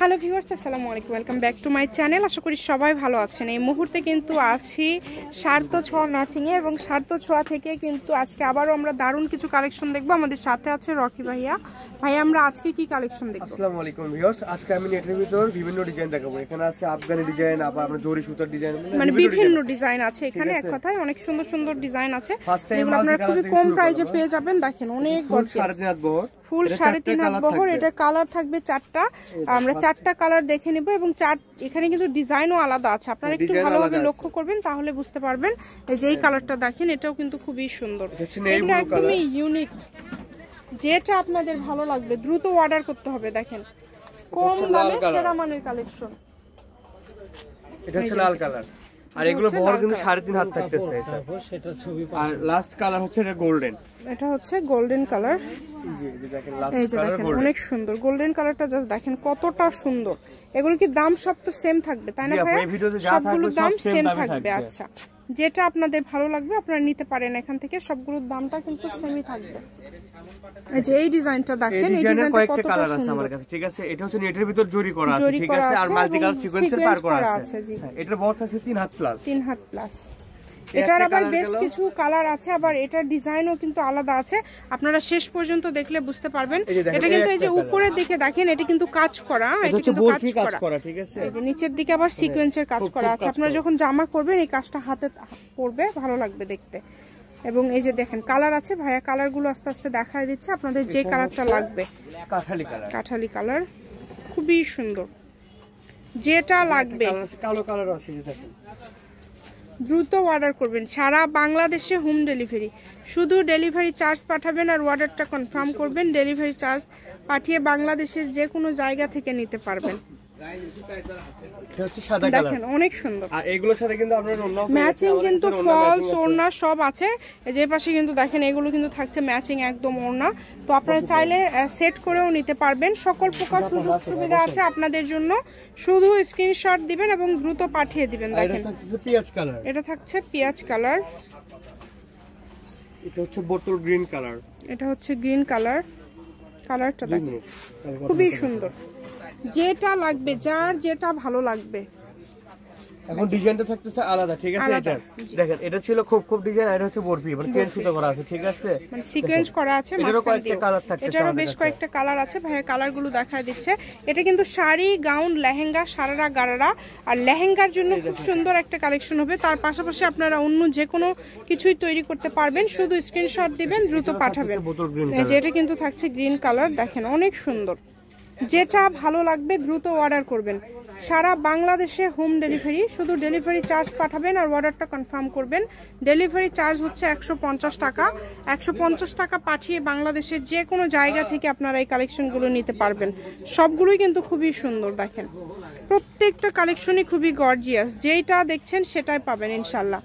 Hello viewers, আসসালামু আলাইকুম, welcome back to my channel. আশা করি সবাই ভালো আছেন। এই মুহূর্তে কিন্তু আছি সার্থ ছোঁয়া ম্যাচিংয়ে এবং সার্থ ছোঁয়া থেকে কিন্তু আজকে আবারও আমরা দারুণ কিছু কালেকশন দেখবো। আমাদের সাথে আছে রকি ভাইয়া। ভাইয়া, আমরা আজকে কি কালেকশন দেখবো? আসসালামু আলাইকুম ভিউয়ার্স, আজকে আমি নেটের ভিতর বিভিন্ন ডিজাইন দেখাবো। এখানে আছে আফগানি ডিজাইন, আবার আমরা জরি সুতার ডিজাইন, মানে বিভিন্ন ডিজাইন আছে এখানে। এক কথায় অনেক সুন্দর সুন্দর ডিজাইন আছে, যেগুলো আপনারা খুবই কম প্রাইসে পেয়ে যাবেন। দেখেন অনেক গর্জিয়াস, 3.5 হাত বহর, ফুল 3.5 হাত বহর। এটা কালার থাকবে 4টা। আমরা 4টা কালার দেখে নিব এবং এখানে কিন্তু ডিজাইনও আলাদা আছে। আপনারা একটু ভালোভাবে লক্ষ্য করবেন তাহলে বুঝতে পারবেন। এই যে এই কালারটা দেখেন, এটাও কিন্তু খুবই সুন্দর, এটা একদমই ইউনিক। যেটা আপনাদের ভালো লাগবে দ্রুত অর্ডার করতে হবে। দেখেন কম দামে সেরা মানের কালেকশন। এটা হচ্ছে লাল কালার, আর এগুলো বহর কিন্তু 3.5 হাত থাকতেছে। এটা ছবি, আর লাস্ট কালার হচ্ছে এটা গোল্ডেন। এটা হচ্ছে গোল্ডেন কালার। জি জি, দেখেন লাস্ট এই যে দেখেন অনেক সুন্দর গোল্ডেন কালারটা, জাস্ট দেখেন কতটা সুন্দর। এগুলো কি দাম সব তো সেম থাকবে তাই না ভাই? সবগুলোর দাম সেম থাকবে। আচ্ছা, যেটা আপনাদের ভালো লাগবে আপনারা নিতে পারেন এখান থেকে। সবগুলোর দামটা কিন্তু সেমই থাকবে। এই যে এই ডিজাইনটা দেখেন, এই ডিজাইনটা কতটা কালার আছে আমার কাছে। ঠিক আছে, এটা হচ্ছে নেটের ভিতর জরি করা আছে। ঠিক আছে, আর মাল্টি কালার সিকোয়েন্সের পার করা আছে। এটার বহর থাকছে 3 হাত প্লাস। 3 had plus. এটার আবার বেশ কিছু কালার আছে, আবার এটার ডিজাইনও কিন্তু আলাদা আছে। আপনারা শেষ পর্যন্ত দেখলে বুঝতে পারবেন। এটা কিন্তু এই যে উপরের দিকে দেখেন, এটা কিন্তু কাজ করা, এটা কিন্তু কাজ করা। ঠিক আছে, এই যে নিচের দিকে আবার সিকোয়েন্সের কাজ করা আছে। আপনারা যখন জামা করবেন এই কাজটা হাতে পড়বে, ভালো লাগবে দেখতে। এবং এই যে দেখেন কালার আছে, ভাইয়া কালারগুলো আস্তে আস্তে দেখায় দিচ্ছে আপনাদের যে কালারটা লাগবে। কাঠালি কালার, কাঠালি কালার খুবই সুন্দর। যেটা লাগবে কালো কালার আছে, দেখেন দ্রুত অর্ডার করবেন। সারা বাংলাদেশে হোম ডেলিভারি, শুধু ডেলিভারি চার্জ পাঠাবেন আর অর্ডারটা কনফার্ম করবেন। ডেলিভারি চার্জ পাঠিয়ে বাংলাদেশের যে কোনো জায়গা থেকে নিতে পারবেন। দেখেন অনেক সুন্দর, আর এগুলোর সাথে কিন্তু আপনারা ম্যাচিং কিন্তু ফলস ওড়না সব আছে। যে পাশে কিন্তু দেখেন এগুলো কিন্তু থাকছে ম্যাচিং একদম ওড়না। তো আপনারা চাইলে সেট করেও নিতে পারবেন। সকল প্রকার সুযোগ সুবিধা আছে আপনাদের জন্য। শুধু স্ক্রিনশট দিবেন এবং দ্রুত পাঠিয়ে দিবেন। দেখেন পেঁয়াজ কালার, এটা থাকছে পেঁয়াজ কালার। এটা হচ্ছে বোতল গ্রিন কালার, এটা হচ্ছে গ্রিন কালার। কালারটা দেখেন খুবই সুন্দর। যেটা লাগবে, যার যেটা ভালো লাগবে। এখন ডিজাইনটা থাকতেছে আলাদা। ঠিক আছে, এটা দেখেন, এটা ছিল খুব ডিজাইন, আর এটা হচ্ছে বরফি, মানে চেন সুতো করা আছে। ঠিক আছে, মানে সিকোয়েন্স করা আছে। এটারও কয়েকটা কালার থাকতেছে, এটারও বেশ কয়েকটা কালার আছে। ভাইয়া কালারগুলো দেখায় দিচ্ছে। এটা কিন্তু শাড়ি, গাউন, লেহেঙ্গা, সারারা, গারারা আর লেহেঙ্গার জন্য খুব সুন্দর একটা কালেকশন হবে। তার পাশাপাশি আপনারা অন্য যে কোনো কিছুই তৈরি করতে পারবেন। শুধু স্ক্রিনশট দিবেন, দ্রুত পাঠাবেন। যেটা কিন্তু থাকছে গ্রিন কালার, দেখেন অনেক সুন্দর। যেটা ভালো লাগবে দ্রুত অর্ডার করবেন। সারা বাংলাদেশে হোম ডেলিভারি, শুধু ডেলিভারি চার্জ পাঠাবেন আর অর্ডারটা কনফার্ম করবেন। ডেলিভারি চার্জ হচ্ছে 150 টাকা। 150 টাকা পাঠিয়ে বাংলাদেশের যে কোনো জায়গা থেকে আপনারা এই কালেকশনগুলো নিতে পারবেন। সবগুলোই কিন্তু খুবই সুন্দর। দেখেন প্রত্যেকটা কালেকশনই খুবই গর্জিয়াস। যেটা দেখছেন সেটাই পাবেন ইনশাল্লাহ।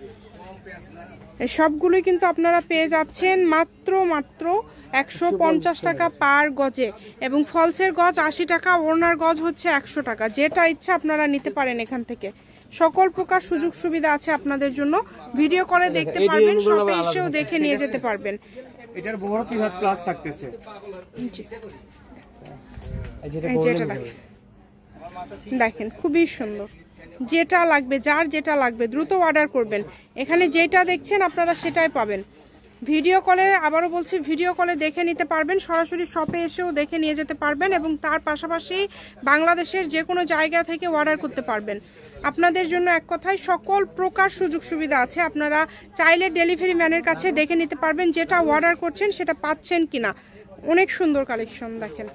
এই সবগুলোই কিন্তু আপনারা পেয়ে যাচ্ছেন মাত্র 150 টাকা পার গজে, এবং ফলসের গজ 80 টাকা, ওড়নার গজ হচ্ছে 100 টাকা। যেটা ইচ্ছা আপনারা নিতে পারেন এখান থেকে। সকল প্রকার সুযোগ সুবিধা আছে আপনাদের জন্য। ভিডিও কলে দেখতে পারবেন, শপে এসেও দেখে নিয়ে যেতে পারবেন। এটার বড় 3 হাত প্লাস থাকতেছে। দেখেন খুবই সুন্দর। যেটা লাগবে, যার যেটা লাগবে দ্রুত অর্ডার করবেন। এখানে যেটা দেখছেন আপনারা সেটাই পাবেন। ভিডিও কলে, আবারও বলছি, ভিডিও কলে দেখে নিতে পারবেন। সরাসরি শপে এসেও দেখে নিয়ে যেতে পারবেন এবং তার পাশাপাশি বাংলাদেশের যে কোনো জায়গা থেকে অর্ডার করতে পারবেন। আপনাদের জন্য এক কথায় সকল প্রকার সুযোগ সুবিধা আছে। আপনারা চাইলে ডেলিভারি ম্যানের কাছে দেখে নিতে পারবেন যেটা অর্ডার করছেন সেটা পাচ্ছেন কিনা। অনেক সুন্দর কালেকশন। দেখেন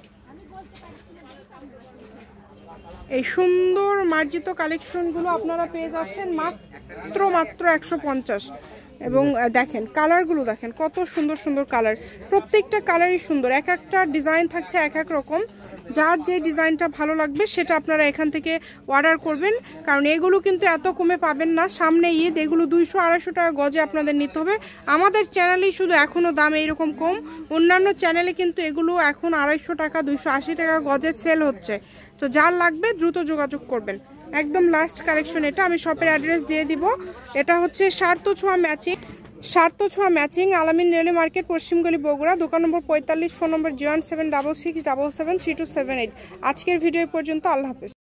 এই সুন্দর মার্জিত কালেকশনগুলো আপনারা পেয়ে যাচ্ছেন মাত্র 150। এবং দেখেন কালারগুলো দেখেন কত সুন্দর সুন্দর কালার। প্রত্যেকটা কালারই সুন্দর, এক একটা ডিজাইন থাকছে এক এক রকম। যার যে ডিজাইনটা ভালো লাগবে সেটা আপনারা এখান থেকে অর্ডার করবেন, কারণ এগুলো কিন্তু এত কমে পাবেন না। সামনে ঈদ, এগুলো 200-250 টাকা গজে আপনাদের নিতে হবে। আমাদের চ্যানেলেই শুধু এখনও দাম এইরকম কম। অন্যান্য চ্যানেলে কিন্তু এগুলো এখন 250 টাকা 280 টাকা গজে সেল হচ্ছে। তো যার লাগবে দ্রুত যোগাযোগ করবেন। একদম লাস্ট কালেকশন এটা, আমি শপের অ্যাড্রেস দিয়ে দিব। এটা হচ্ছে সার্থ ছোঁয়া ম্যাচিং। স্বার্থ ছোঁয়া ম্যাচিং, আলামিন রেলওয়ে মার্কেট, পশ্চিমগলি, বগুড়া। দোকান নম্বর 45, ফোন নম্বর 01766773278। আজকের ভিডিও পর্যন্ত। আল্লাহ হাফেজ।